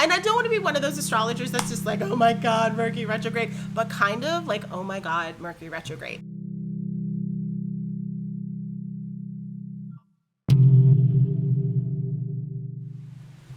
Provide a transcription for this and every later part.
And I don't want to be one of those astrologers that's just like, oh my God, Mercury retrograde, but kind of like, oh my God, Mercury retrograde.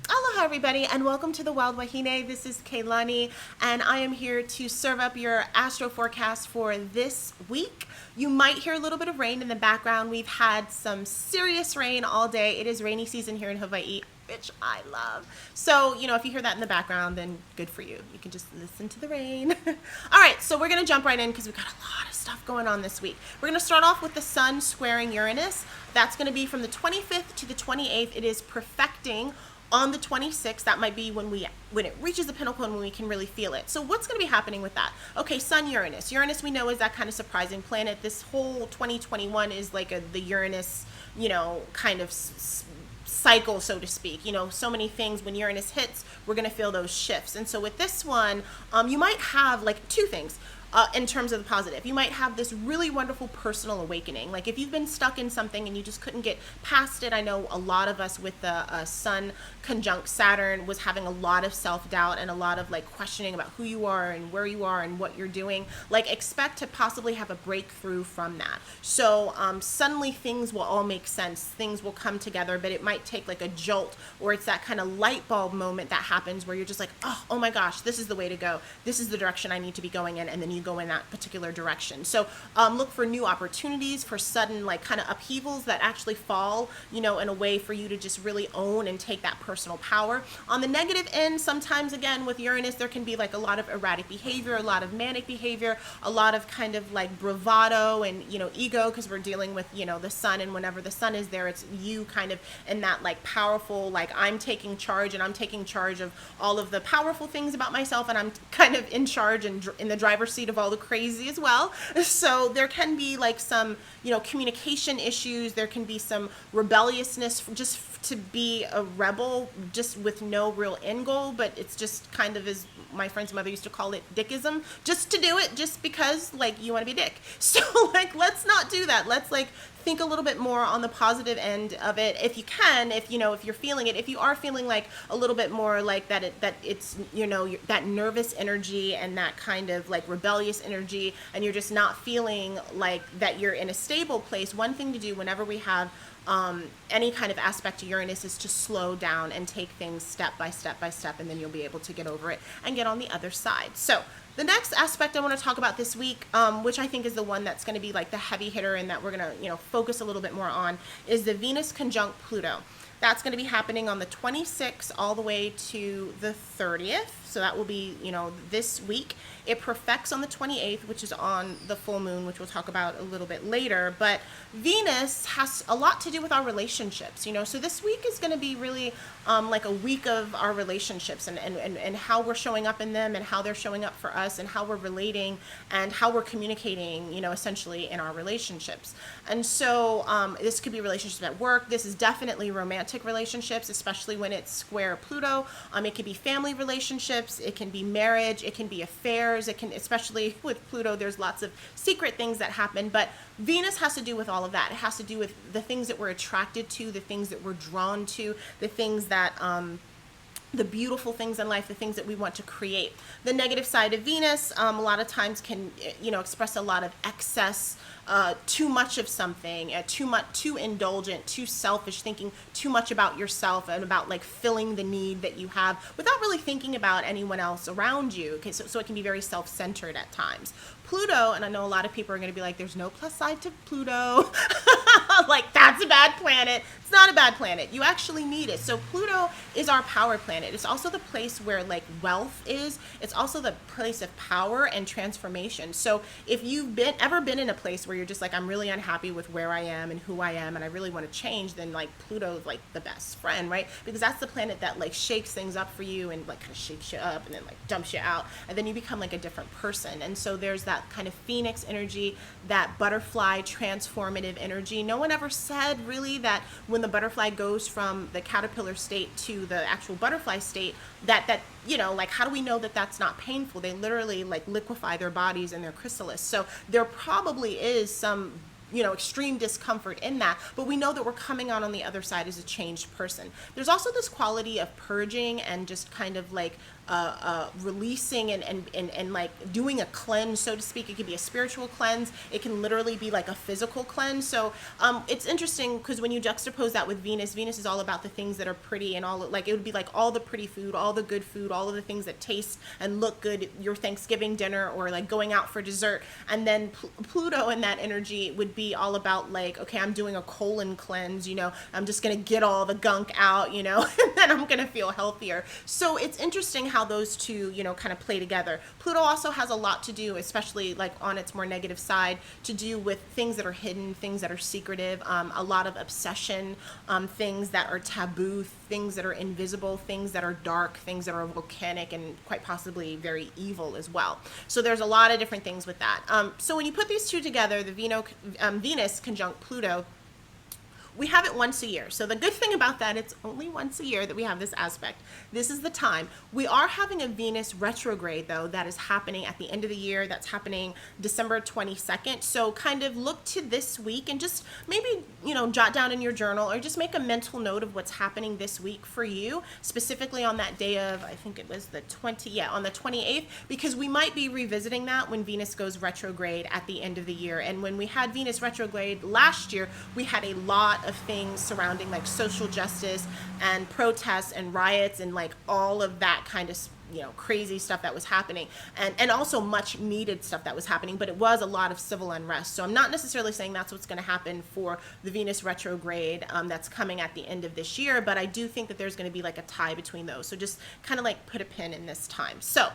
Aloha everybody, and welcome to the Wild Wahine. This is Kaylani, and I am here to serve up your astro forecast for this week. You might hear a little bit of rain in the background. We've had some serious rain all day. It is rainy season here in Hawaii, which I love. So, if you hear that in the background, then good for you. You can just listen to the rain. All right, so we're going to jump right in because we've got a lot of stuff going on this week. We're going to start off with the sun squaring Uranus. That's going to be from the 25th to the 28th. It is perfecting on the 26th. That might be when it reaches the pinnacle and when we can really feel it. So what's going to be happening with that? Okay, Sun Uranus. Uranus we know is that kind of surprising planet. This whole 2021 is like the Uranus, kind of cycle, so to speak. So many things when Uranus hits, we're going to feel those shifts. And so with this one, you might have like two things. In terms of the positive, you might have this really wonderful personal awakening. Like if you've been stuck in something and you just couldn't get past it. I know a lot of us with the sun conjunct Saturn was having a lot of self-doubt and a lot of like questioning about who you are and where you are and what you're doing. Like expect to possibly have a breakthrough from that. So suddenly things will all make sense. Things will come together, but it might take like a jolt, or it's that kind of light bulb moment that happens where you're just like, oh my gosh, this is the way to go. This is the direction I need to be going in. And then you go in that particular direction. So look for new opportunities, for sudden like kind of upheavals that actually fall, in a way for you to just really own and take that personal power. On the negative end, sometimes again with Uranus, there can be like a lot of erratic behavior, a lot of manic behavior, a lot of kind of like bravado and, ego, because we're dealing with, the sun, and whenever the sun is there, it's you kind of in that like powerful, like I'm taking charge and I'm taking charge of all of the powerful things about myself, and I'm kind of in charge and in the driver's seat of all the crazy as well. So there can be like some, communication issues. There can be some rebelliousness just to be a rebel, just with no real end goal, but it's just kind of, as my friend's mother used to call it, dickism, just to do it just because like you want to be a dick. So like let's not do that. Let's like think a little bit more on the positive end of it if you can, if you're feeling it. If you are feeling like a little bit more like that it's that nervous energy and that kind of like rebellious energy, and you're just not feeling like that you're in a stable place, one thing to do whenever we have any kind of aspect to Uranus is to slow down and take things step by step by step, and then you'll be able to get over it and get on the other side. So the next aspect I want to talk about this week, which I think is the one that's going to be like the heavy hitter and that we're going to, focus a little bit more on, is the Venus conjunct Pluto. That's going to be happening on the 26th all the way to the 30th. So that will be, this week. It perfects on the 28th, which is on the full moon, which we'll talk about a little bit later. But Venus has a lot to do with our relationships, So this week is going to be really like a week of our relationships and how we're showing up in them and how they're showing up for us and how we're relating and how we're communicating, essentially in our relationships. And so this could be relationships at work. This is definitely romantic relationships, especially when it's square Pluto. It could be family relationships. It can be marriage. It can be affairs. It can, especially with Pluto, there's lots of secret things that happen. But Venus has to do with all of that. It has to do with the things that we're attracted to, the things that we're drawn to, the things that the beautiful things in life, the things that we want to create. The negative side of Venus, a lot of times can, express a lot of excess, too much of something, too indulgent, too selfish, thinking too much about yourself and about like filling the need that you have without really thinking about anyone else around you. Okay, so it can be very self-centered at times. Pluto, and I know a lot of people are going to be like, there's no plus side to Pluto. Like, that's a bad planet. It's not a bad planet. You actually need it. So Pluto is our power planet. It's also the place where like wealth is. It's also the place of power and transformation. So if you've ever been in a place where you're just like, I'm really unhappy with where I am and who I am, and I really want to change, then like Pluto is like the best friend, right? Because that's the planet that like shakes things up for you and like kind of shakes you up and then like dumps you out, and then you become like a different person. And so there's that kind of phoenix energy, that butterfly transformative energy. No one ever said really that when the butterfly goes from the caterpillar state to the actual butterfly state, that like, how do we know that that's not painful? They literally like liquefy their bodies and their chrysalis. So there probably is some extreme discomfort in that, but we know that we're coming out on the other side as a changed person. There's also this quality of purging and just kind of like releasing and like doing a cleanse, so to speak. It could be a spiritual cleanse. It can literally be like a physical cleanse. So it's interesting because when you juxtapose that with Venus is all about the things that are pretty and all, like it would be like all the pretty food, all the good food, all of the things that taste and look good, your Thanksgiving dinner or like going out for dessert. And then Pluto in that energy would be all about like, okay, I'm doing a colon cleanse, I'm just going to get all the gunk out, and then I'm going to feel healthier. So it's interesting how those two, kind of play together. Pluto also has a lot to do, especially like on its more negative side, to do with things that are hidden, things that are secretive, a lot of obsession, things that are taboo, things that are invisible, things that are dark, things that are volcanic, and quite possibly very evil as well. So there's a lot of different things with that. So when you put these two together, the Venus conjunct Pluto, we have it once a year. So the good thing about that, it's only once a year that we have this aspect. This is the time. We are having a Venus retrograde, though, that is happening at the end of the year. That's happening December 22nd. So kind of look to this week and just maybe, jot down in your journal or just make a mental note of what's happening this week for you, specifically on that day of, I think it was on the 28th, because we might be revisiting that when Venus goes retrograde at the end of the year. And when we had Venus retrograde last year, we had a lot of things surrounding like social justice and protests and riots and like all of that kind of crazy stuff that was happening, and also much needed stuff that was happening, but it was a lot of civil unrest. So I'm not necessarily saying that's what's going to happen for the Venus retrograde that's coming at the end of this year, but I do think that there's going to be like a tie between those. So just kind of like put a pin in this time. So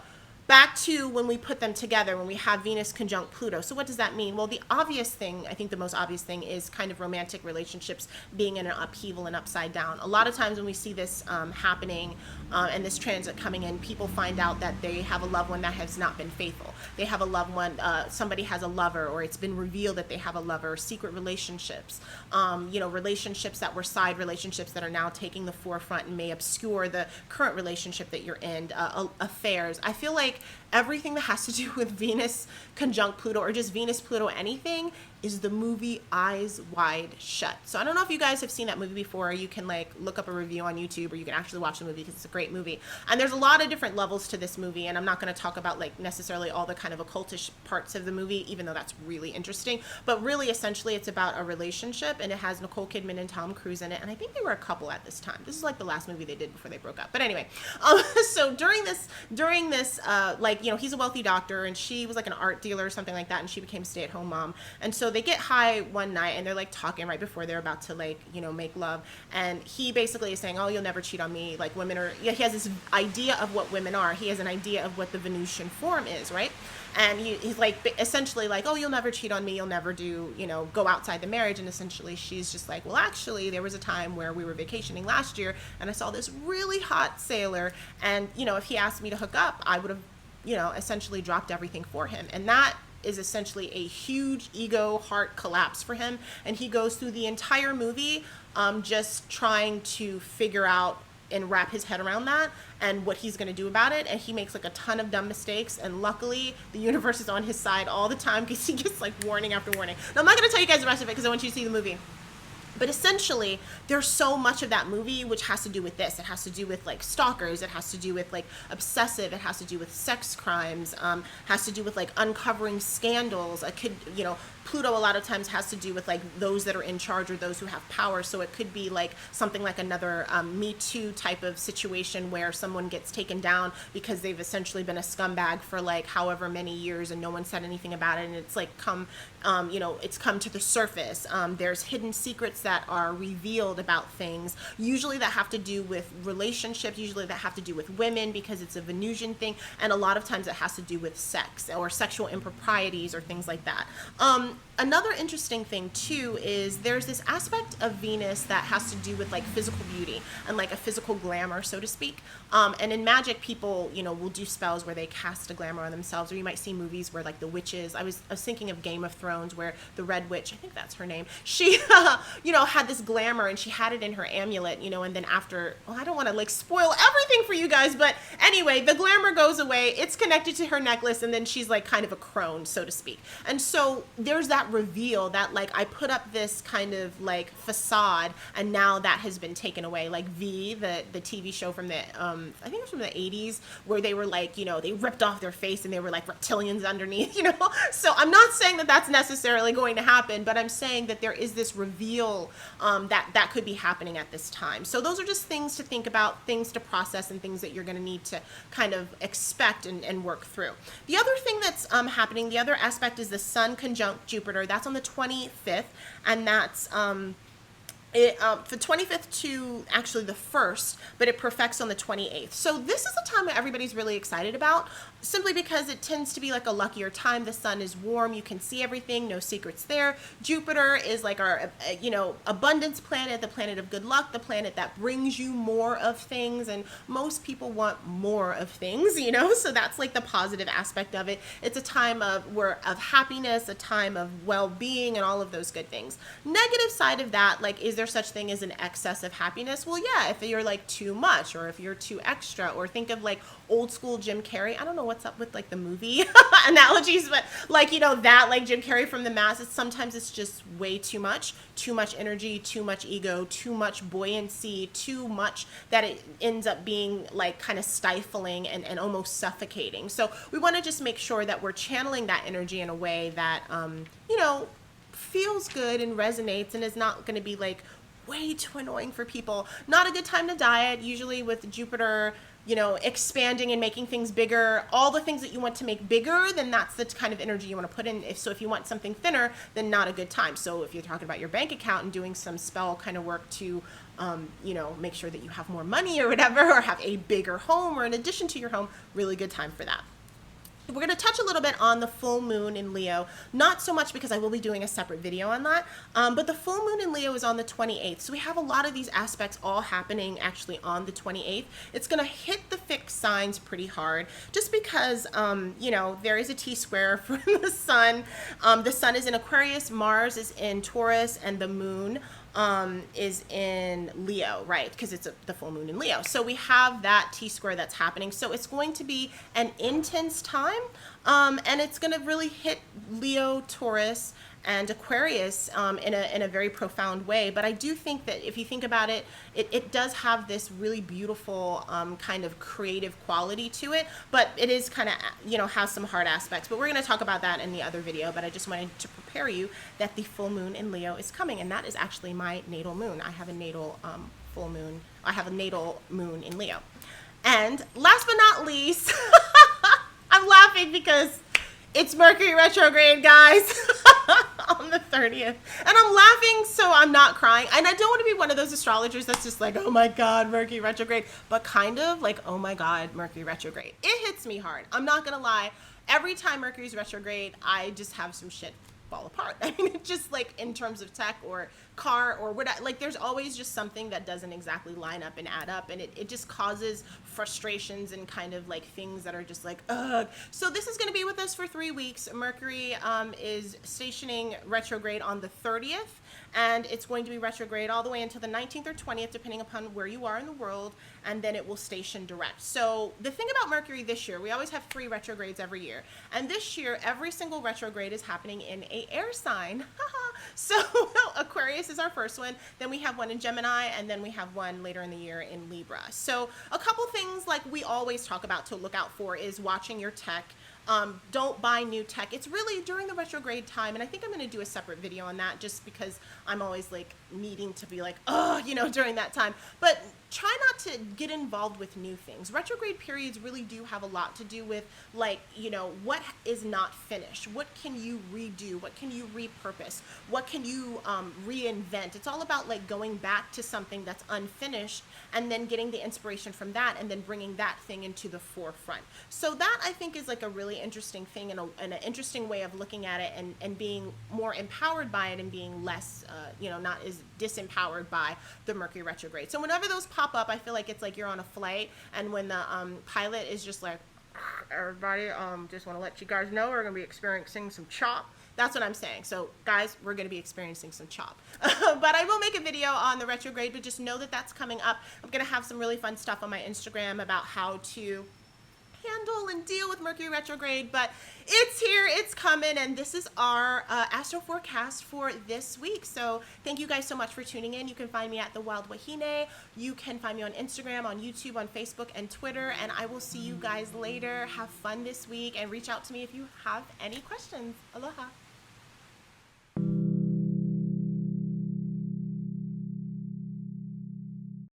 back to when we put them together, when we have Venus conjunct Pluto. So what does that mean? Well, the obvious thing, I think the most obvious thing, is kind of romantic relationships being in an upheaval and upside down. A lot of times when we see this happening and this transit coming in, people find out that they have a loved one that has not been faithful. They have a loved one, somebody has a lover, or it's been revealed that they have a lover, secret relationships, relationships that were side relationships that are now taking the forefront and may obscure the current relationship that you're in, affairs. I feel like everything that has to do with Venus conjunct Pluto or just Venus Pluto anything is the movie Eyes Wide Shut. So I don't know if you guys have seen that movie before. You can like look up a review on YouTube, or you can actually watch the movie because it's a great movie. And there's a lot of different levels to this movie, and I'm not going to talk about like necessarily all the kind of occultish parts of the movie, even though that's really interesting. But really, essentially, it's about a relationship, and it has Nicole Kidman and Tom Cruise in it. And I think they were a couple at this time. This is like the last movie they did before they broke up. But anyway, so during this, he's a wealthy doctor, and she was like an art dealer or something like that, and she became a stay-at-home mom. And so they get high one night, and they're like talking right before they're about to make love. And he basically is saying, "Oh, you'll never cheat on me." Like women are. Yeah, he has this idea of what women are. He has an idea of what the Venusian form is, right? And he's like essentially like, "Oh, you'll never cheat on me. You'll never do, go outside the marriage." And essentially, she's just like, "Well, actually, there was a time where we were vacationing last year, and I saw this really hot sailor, and if he asked me to hook up, I would have, essentially dropped everything for him." And that is essentially a huge ego heart collapse for him. And he goes through the entire movie just trying to figure out and wrap his head around that and what he's going to do about it. And he makes like a ton of dumb mistakes, and luckily the universe is on his side all the time because he gets like warning after warning. Now I'm not going to tell you guys the rest of it because I want you to see the movie. But essentially, there's so much of that movie which has to do with this. It has to do with like stalkers. It has to do with like obsessive. It has to do with sex crimes. Has to do with like uncovering scandals. Pluto a lot of times has to do with like those that are in charge or those who have power. So it could be like something like another Me Too type of situation where someone gets taken down because they've essentially been a scumbag for like however many years and no one said anything about it. And it's like it's come to the surface. There's hidden secrets that are revealed about things, usually that have to do with relationships, usually that have to do with women because it's a Venusian thing, and a lot of times it has to do with sex or sexual improprieties or things like that. Another interesting thing too is there's this aspect of Venus that has to do with like physical beauty and like a physical glamour, so to speak. And in magic, people, will do spells where they cast a glamour on themselves, or you might see movies where like the witches, I was thinking of Game of Thrones where the Red Witch, I think that's her name, she, had this glamour and she had it in her amulet, and then after, I don't want to like spoil everything for you guys, but anyway, the glamour goes away, it's connected to her necklace, and then she's like kind of a crone, so to speak. And so there's there's that reveal that like I put up this kind of like facade and now that has been taken away. Like the TV show from the I think it was from the 80s, where they were like, you know, they ripped off their face and they were like reptilians underneath, you know. So I'm not saying that that's necessarily going to happen, but I'm saying that there is this reveal that could be happening at this time. So those are just things to think about, things to process, and things that you're going to need to kind of expect and work through. The other thing that's happening, the other aspect, is the Sun conjunct Jupiter. That's on the 25th, and that's for 25th to actually the 1st, but it perfects on the 28th. So this is a time that everybody's really excited about, simply because it tends to be like a luckier time. The sun is warm, you can see everything, no secrets there. Jupiter is like our, you know, abundance planet, the planet of good luck, the planet that brings you more of things, and most people want more of things, you know, so that's like the positive aspect of it. It's a time of happiness, a time of well-being, and all of those good things. Negative side of that, like, is there such thing as an excess of happiness? Well, yeah, if you're like too much, or if you're too extra, or think of like old school Jim Carrey. I don't know what's up with like the movie analogies, but like, you know, that like Jim Carrey from The Mask, sometimes it's just way too much energy, too much ego, too much buoyancy, too much that it ends up being like kind of stifling and almost suffocating. So we want to just make sure that we're channeling that energy in a way that, you know, feels good and resonates and is not going to be like way too annoying for people. Not a good time to diet. Usually with Jupiter, you know, expanding and making things bigger, all the things that you want to make bigger, then that's the kind of energy you want to put in. If you want something thinner, then not a good time. So if you're talking about your bank account and doing some spell kind of work to, you know, make sure that you have more money or whatever, or have a bigger home or an addition to your home, really good time for that. We're going to touch a little bit on the full moon in Leo, not so much because I will be doing a separate video on that, but the full moon in Leo is on the 28th. So we have a lot of these aspects all happening actually on the 28th. It's going to hit the fixed signs pretty hard just because, you know, there is a T-square from the sun. The sun is in Aquarius, Mars is in Taurus, and the moon is in Leo, right? Because it's the full moon in Leo. So we have that T-square that's happening. So it's going to be an intense time, and it's going to really hit Leo, Taurus, and Aquarius in a very profound way. But I do think that if you think about it, it does have this really beautiful kind of creative quality to it, but it is kind of, you know, has some hard aspects. But we're going to talk about that in the other video. But I just wanted to prepare you that the full moon in Leo is coming, and that is actually my natal moon. I have a natal full moon. I have a natal moon in Leo. And last but not least, I'm laughing because it's Mercury retrograde, guys, on the 30th. And I'm laughing so I'm not crying. And I don't want to be one of those astrologers that's just like, oh my God, Mercury retrograde. But kind of like, oh my God, Mercury retrograde. It hits me hard. I'm not going to lie. Every time Mercury's retrograde, I just have some shit fall apart. I mean, it's just like in terms of tech or car or what, like there's always just something that doesn't exactly line up and add up, and it just causes frustrations and kind of like things that are just like, ugh. So this is going to be with us for 3 weeks. Mercury is stationing retrograde on the 30th, and it's going to be retrograde all the way until the 19th or 20th, depending upon where you are in the world, and then it will station direct. So the thing about Mercury this year, we always have 3 retrogrades every year, and this year every single retrograde is happening in a air sign. So Aquarius is our first one, then we have one in Gemini, and then we have one later in the year in Libra. So a couple things like we always talk about to look out for is watching your tech. Don't buy new tech. It's really during the retrograde time, and I think I'm going to do a separate video on that just because I'm always like needing to be like, oh, you know, during that time. But try not to get involved with new things. Retrograde periods really do have a lot to do with, like, you know, what is not finished? What can you redo? What can you repurpose? What can you reinvent? It's all about like going back to something that's unfinished and then getting the inspiration from that and then bringing that thing into the forefront. So that I think is like a really interesting thing and an interesting way of looking at it, and being more empowered by it and being less, you know, not as disempowered by the Mercury retrograde. So whenever those pop up, I feel like it's like you're on a flight, and when the pilot is just like, everybody, just want to let you guys know we're going to be experiencing some chop. That's what I'm saying. So guys, we're going to be experiencing some chop. But I will make a video on the retrograde, but just know that that's coming up. I'm going to have some really fun stuff on my Instagram about how to handle and deal with Mercury retrograde, but it's here, it's coming, and this is our astro forecast for this week. So thank you guys so much for tuning in. You can find me at the Wild Wahine. You can find me on Instagram, on YouTube, on Facebook, and Twitter, and I will see you guys later. Have fun this week, and reach out to me if you have any questions. Aloha.